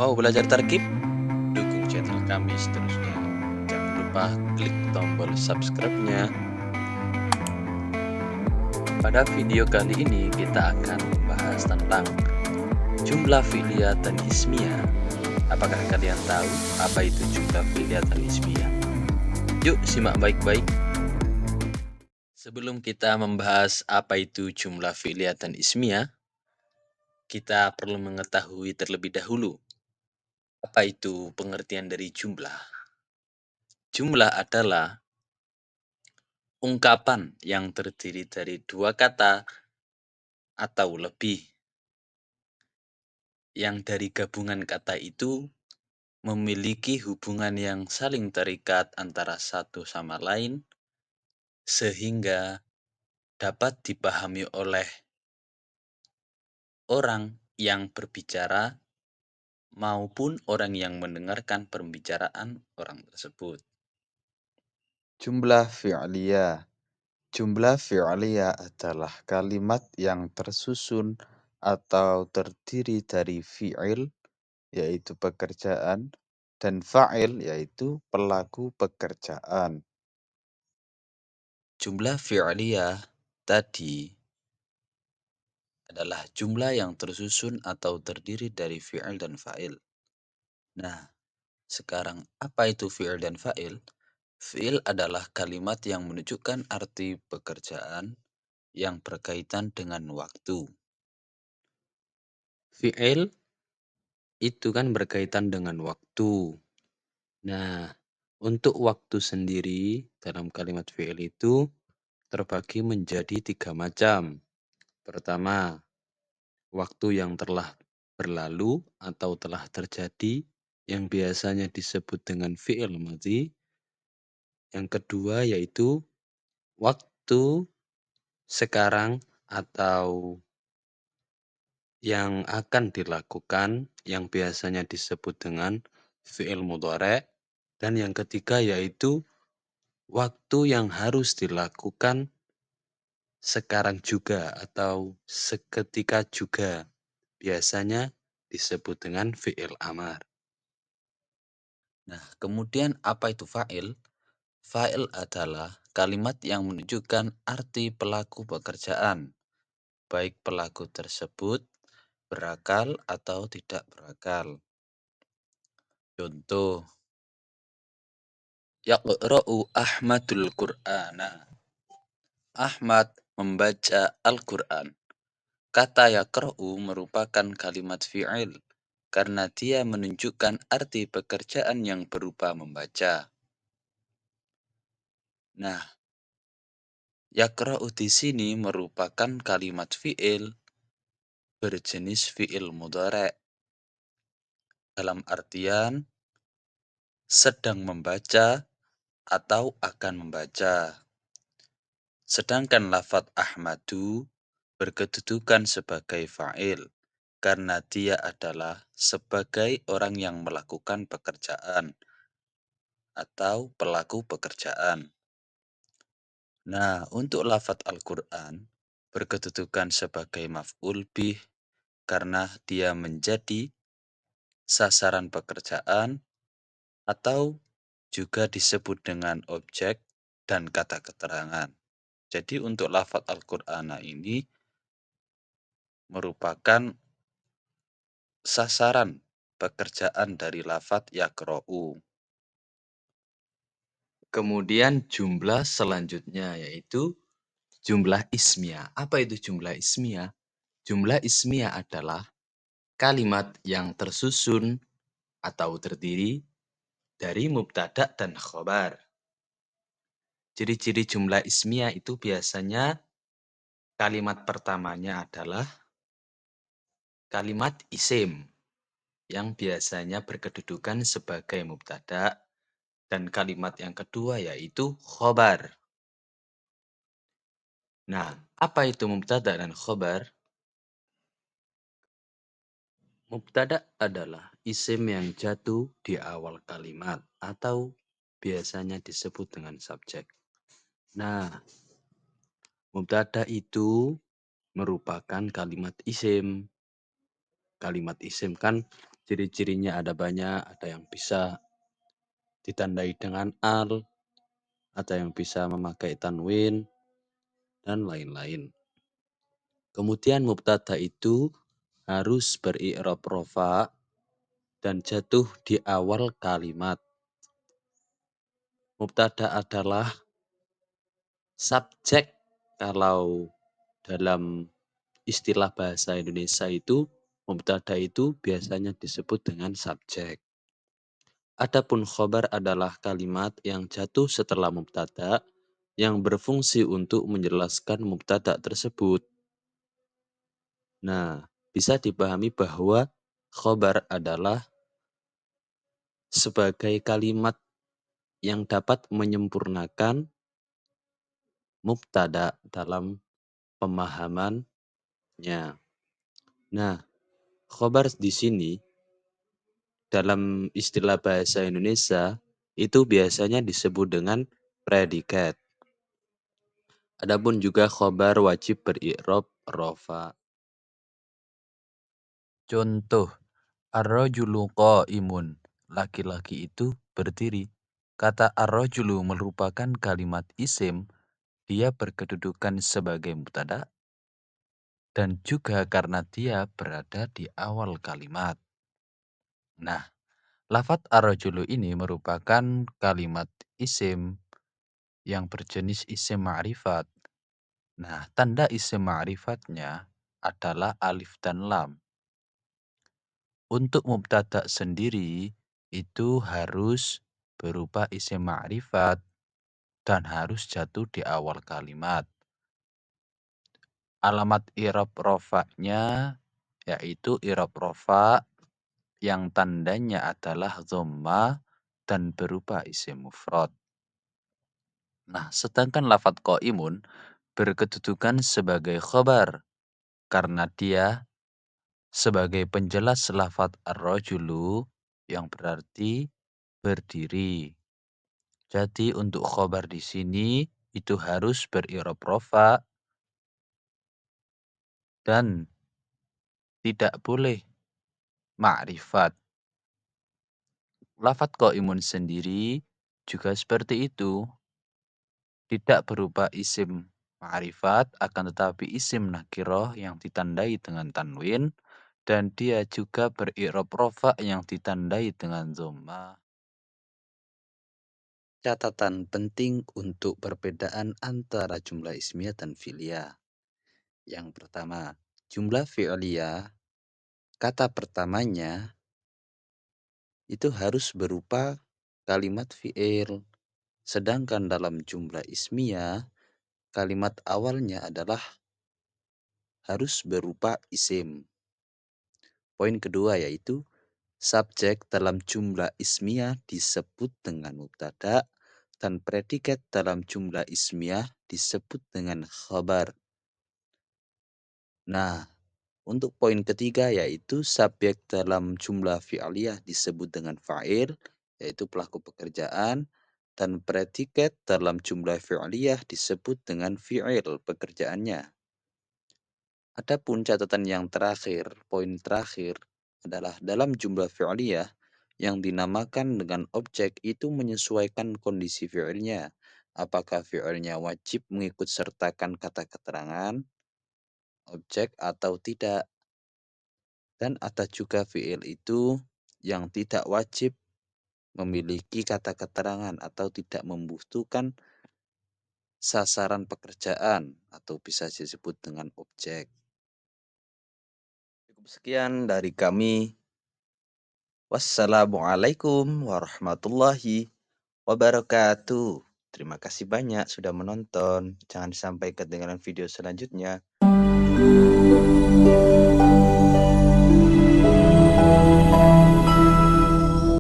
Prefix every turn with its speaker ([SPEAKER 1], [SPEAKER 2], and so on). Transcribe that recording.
[SPEAKER 1] Mau belajar terkib? Dukung channel kami seterusnya. Jangan lupa klik tombol subscribe-nya. Pada video kali ini kita akan membahas tentang jumlah fi'liyah dan ismiyah. Apakah kalian tahu apa itu jumlah fi'liyah dan ismiyah? Yuk simak baik-baik. Sebelum kita membahas apa itu jumlah fi'liyah dan ismiyah, kita perlu mengetahui terlebih dahulu apa itu pengertian dari jumlah. Jumlah adalah ungkapan yang terdiri dari dua kata atau lebih, yang dari gabungan kata itu memiliki hubungan yang saling terikat antara satu sama lain, sehingga dapat dipahami oleh orang yang berbicara maupun orang yang mendengarkan pembicaraan orang tersebut.
[SPEAKER 2] Jumlah fi'liyah. Jumlah fi'liyah adalah kalimat yang tersusun atau terdiri dari fi'il, yaitu pekerjaan, dan fa'il, yaitu pelaku pekerjaan.
[SPEAKER 1] Jumlah fi'liyah tadi adalah jumlah yang tersusun atau terdiri dari fi'il dan fa'il. Nah, sekarang apa itu fi'il dan fa'il? Fi'il adalah kalimat yang menunjukkan arti pekerjaan yang berkaitan dengan waktu. Fi'il itu kan berkaitan dengan waktu. Nah, untuk waktu sendiri dalam kalimat fi'il itu terbagi menjadi 3 macam. Pertama, waktu yang telah berlalu atau telah terjadi yang biasanya disebut dengan fi'il madhi. Yang kedua yaitu waktu sekarang atau yang akan dilakukan yang biasanya disebut dengan fi'il mudhari'. Dan yang ketiga yaitu waktu yang harus dilakukan sekarang juga atau seketika juga. Biasanya disebut dengan fi'il amar. Nah, kemudian apa itu fa'il? Fa'il adalah kalimat yang menunjukkan arti pelaku pekerjaan, baik pelaku tersebut berakal atau tidak berakal. Contoh, yaqra'u Ahmadul Qur'ana. Ahmad membaca Al-Qur'an. Kata yaqra'u merupakan kalimat fi'il karena dia menunjukkan arti pekerjaan yang berupa membaca. Nah, yaqra'u di sini merupakan kalimat fi'il berjenis fi'il mudhari' dalam artian sedang membaca atau akan membaca. Sedangkan lafadz Ahmadu berkedudukan sebagai fa'il karena dia adalah sebagai orang yang melakukan pekerjaan atau pelaku pekerjaan. Nah, untuk lafadz Al-Qur'an berkedudukan sebagai maf'ul bih karena dia menjadi sasaran pekerjaan atau juga disebut dengan objek dan kata keterangan. Jadi untuk lafadz Al-Qur'ana ini merupakan sasaran pekerjaan dari lafadz yaqra'u. Kemudian jumlah selanjutnya yaitu jumlah ismiyah. Apa itu jumlah ismiyah? Jumlah ismiyah adalah kalimat yang tersusun atau terdiri dari mubtada dan khobar. Ciri-ciri jumlah ismiyah itu biasanya kalimat pertamanya adalah kalimat isim yang biasanya berkedudukan sebagai mubtada, dan kalimat yang kedua yaitu khobar. Nah, apa itu mubtada dan khobar? Mubtada adalah isim yang jatuh di awal kalimat atau biasanya disebut dengan subjek. Nah, mubtada itu merupakan kalimat isim. Kalimat isim kan
[SPEAKER 3] ciri-cirinya ada banyak, ada yang bisa ditandai dengan al, ada yang bisa memakai tanwin, dan lain-lain. Kemudian mubtada itu harus beri'rab rofa dan jatuh di awal kalimat. Mubtada adalah subjek kalau dalam istilah bahasa Indonesia itu mubtada itu biasanya disebut dengan subjek. Adapun khobar adalah kalimat yang jatuh setelah mubtada yang berfungsi untuk menjelaskan mubtada tersebut. Nah, bisa dipahami bahwa khobar adalah sebagai kalimat yang dapat menyempurnakan mubtada dalam pemahamannya. Nah, khobar di sini dalam istilah bahasa Indonesia itu biasanya disebut dengan predikat. Adapun juga khobar wajib beri'rab rofa.
[SPEAKER 1] Contoh, ar-rajulu qa'imun. Laki-laki itu berdiri. Kata ar-rajulu merupakan kalimat isim. Dia berkedudukan sebagai mubtada dan juga karena dia berada di awal kalimat. Nah, lafadz ar-rajulu ini merupakan kalimat isim yang berjenis isim ma'rifat. Nah, tanda isim ma'rifatnya adalah alif dan lam. Untuk mubtada sendiri itu harus berupa isim ma'rifat dan harus jatuh di awal kalimat. Alamat i'rab rofa'nya yaitu i'rab rofa yang tandanya adalah dhamma dan berupa isim mufrad. Nah, sedangkan lafadz qaimun berkedudukan sebagai khobar karena dia sebagai penjelas lafadz ar-rajulu yang berarti berdiri. Jadi untuk khobar di sini itu harus beri'rab rofa dan tidak boleh ma'rifat. Lafadz qaimun sendiri juga seperti itu. Tidak berupa isim ma'rifat akan tetapi isim nakiroh yang ditandai dengan tanwin dan dia juga beri'rab rofa yang ditandai dengan dhamma. Catatan penting untuk perbedaan antara jumlah ismiyah dan fi'liyah. Yang pertama, jumlah fi'liyah, kata pertamanya itu harus berupa kalimat fi'il. Sedangkan dalam jumlah ismiyah, kalimat awalnya adalah harus berupa isim. Poin kedua yaitu subjek dalam jumlah ismiyah disebut dengan mubtada dan predikat dalam jumlah ismiyah disebut dengan khabar. Nah, untuk poin ketiga yaitu subjek dalam jumlah fi'aliyah disebut dengan fa'il, yaitu pelaku pekerjaan, dan predikat dalam jumlah fi'aliyah disebut dengan fi'il pekerjaannya. Adapun catatan yang terakhir, poin terakhir adalah dalam jumlah fi'aliyah yang dinamakan dengan objek itu menyesuaikan kondisi fi'ilnya. Apakah fi'ilnya wajib mengikut sertakan kata keterangan objek atau tidak. Dan ada juga fi'il itu yang tidak wajib memiliki kata keterangan atau tidak membutuhkan sasaran pekerjaan atau bisa disebut dengan objek. Cukup sekian dari kami. Wassalamualaikum warahmatullahi wabarakatuh. Terima kasih banyak sudah menonton. Jangan sampai ketinggalan video selanjutnya.